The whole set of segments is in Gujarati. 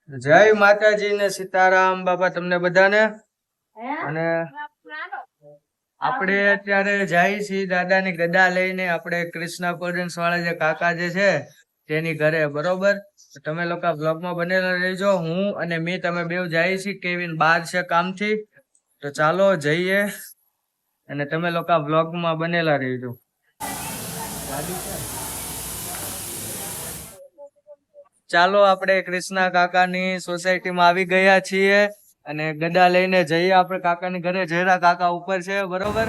જય માતાજી ને સીતારામ બાપા તમને બધાને. અને આપણે અત્યારે જાય છીએ દાદાની ગદા લઈને આપણે કૃષ્ણા કોલ્ડ્રિંક્સ વાળા જે કાકા જે છે તેની ઘરે, બરોબર? તમે લોકો બ્લોગમાં બનેલા રહેજો. હું અને મેં તમે બેવ જાય છીએ. કેવિન બહાર છે કામથી, તો ચાલો જઈએ અને તમે લોકો બ્લોગમાં બનેલા રહેજો. ચાલો આપણે કૃષ્ણા કાકાની સોસાયટીમાં આવી ગયા છીએ અને ગદા લઈને જઈએ આપણે કાકાની ઘરે. જયરા કાકા ઉપર છે, બરોબર?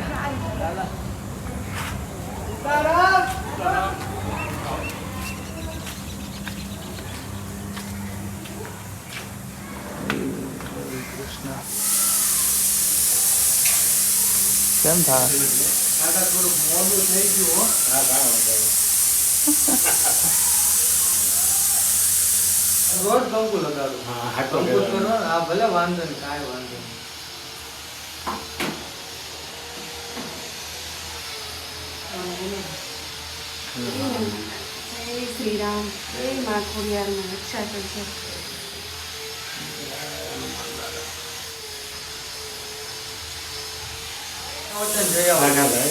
કેમ થાય કાકા? થોડુંક મોડું થઈ ગયું. રોજ કંકુ લગાડું. કંકુ કરો. હા ભલે, વાંધો નહીં, કાંઈ વાંધો નહીં. જય શ્રી રામ. જય મા ખોડિયારમાં રક્ષા કરજો. જય આવે.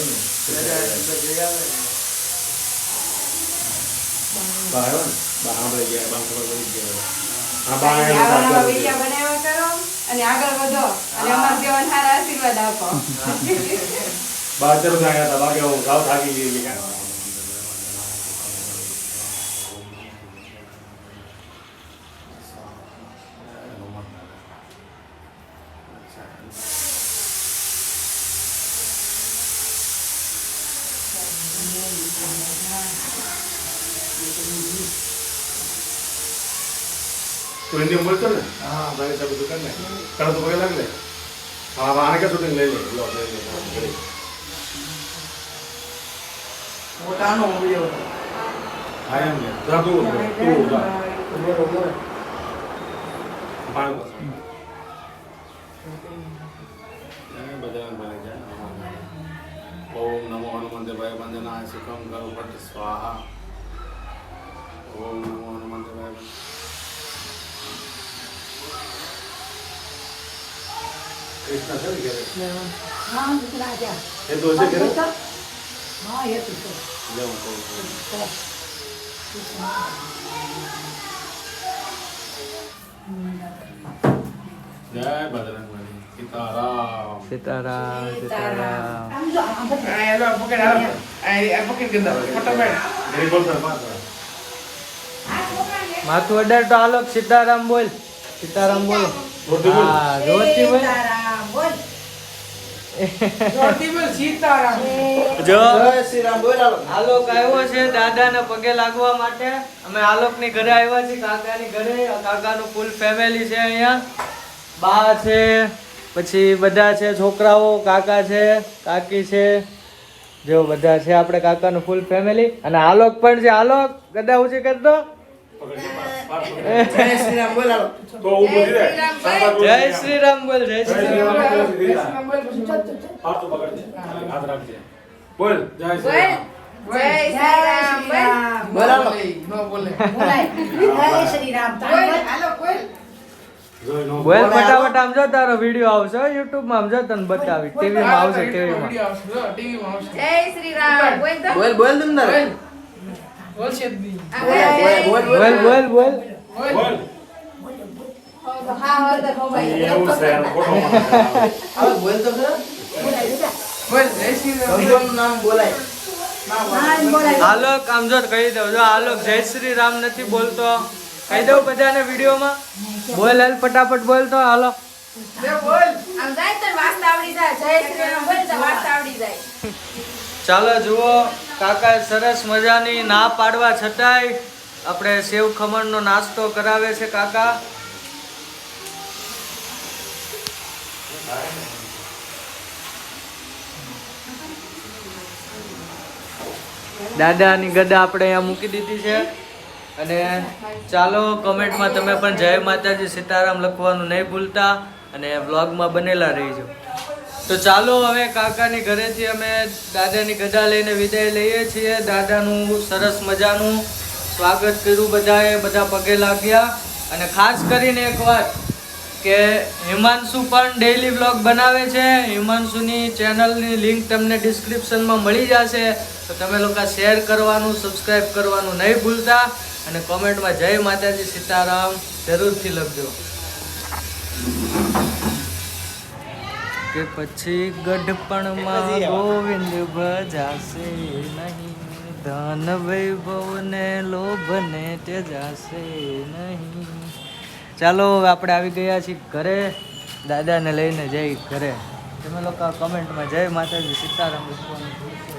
બનાવ્યા કરો અને આગળ વધો અને અમારા દેવાને સારા આશીર્વાદ આપો. तो हिंदी में बोलते ना? हाँ भाई सब दुकान में कर तो पकड़ लग ले. हाँ आने का शूटिंग ले ले लो ले वो टानो वीडियो हाँ हम ले जरा तू पानी बजरंग बली जय ओम नमो हनुमते भय बंदनाय सुखम करो पट स्वाहा ओम नमो हनुमते भय कृष्णा सर क्या है? हाँ दूसरा आजा. ये तो ऐसे करे? हाँ ये तो ले वो जय बजरंग बली सीताराम સીતારામ સીતારામ. हेलो पकड़ के अंदर फोटो में मेरे बोल सर बात માથું અડાડ તો આલોક સીતારામ બોલ. સીતારામ બોલ. रोटी बोल હા, જોરથી બોલ. બોલ. જોરથી બોલ. સીતારામ. જો આલોક આવ્યો છે દાદાને પગે લાગવા માટે. અમે આલોકની ઘરે આવ્યા છીએ, કાકાની ઘરે. કાકાનું ફૂલ ફેમિલી છે અહીંયા. બા છે, પછી બધા છે, છોકરાઓ, કાકા છે, કાકી છે, જો બધા છે આપણે કાકાનું ફૂલ ફેમિલી. અને આલોક પણ છે. આલોક ગદા ઊંચી કરી દો. જય શ્રી રામ બોલ. तो वो बोल रहा है જય શ્રી રામ બોલ. જય શ્રી રામ. हाथ तो पकड़ दे हाथ रख दे बोल जय श्री બોલ. राम જય શ્રી રામ બોલ. नो बोले જય શ્રી રામ. બોલ. હાલો બોલ. जो नो બોલ ફટાફટ. આમ જો તારો વિડિયો આવશે YouTube માં. આમ જો તને બતાવી. ટીવી માં આવશે. ટીવી માં. જય શ્રી રામ. બોલ તો. બોલ બોલ तुम ना બોલ બોલ બોલ. बोल હા હા તો મોબાઈલ. ये उस है फोटो अब बोल तो खरा બોલ. જય શ્રી રામ. तुम नाम बोलाय હા બોલાય. આલોક આમ જો કહી દઉં. જો આલોક જય શ્રી રામ નથી બોલતો. કહી દઉં બધાને વિડીયોમાં. બોલ હાલ ફટાફટ બોલ તો. હાલો બોલ. આમ જાય તો વાસ્તા આવડી જાય. જય શ્રી રામ બોલ તો વાસ્તા આવડી જાય. ચાલો જુઓ, કાકા સરસ મજાની ના પાડવા છતાંય આપણે સેવ ખમણનો નાસ્તો કરાવે છે કાકા. દાદાની ગદા આપણે અહીંયા મૂકી દીધી છે. અને ચાલો કમેન્ટમાં તમે પણ જય માતાજી સીતારામ લખવાનું નહીં ભૂલતા અને બ્લોગમાં બનેલા રહીજો. તો ચાલો હવે કાકાની ઘરેથી અમે દાદાની ગદા લઈને વિદાય લઈએ છીએ. દાદાનું સરસ મજાનું સ્વાગત કર્યું બધાએ, બધા પગે લાગ્યા અને ખાસ કરીને એક વાત કે હિમાંશુ પણ ડેઈલી વ્લોગ બનાવે છે. હિમાંશુની ચેનલની લિંક તમને ડિસ્ક્રિપ્શનમાં મળી જશે. તો તમે લોકો શેર કરવાનું, સબસ્ક્રાઈબ કરવાનું નહીં ભૂલતા અને કોમેન્ટમાં જય માતાજી સીતારામ જરૂરથી લખજો. કે પછી ગઢપણમાં ગોવિંદ ભજાશે નહીં, ધન વૈભવને લોભને ત્યજાશે નહીં. ચાલો આપણે આવી ગયા છીએ ઘરે, દાદાને લઈને જઈ ઘરે. તમે લોકો કમેન્ટમાં જય માતાજી સીતારામ લખવાનું ભૂલશો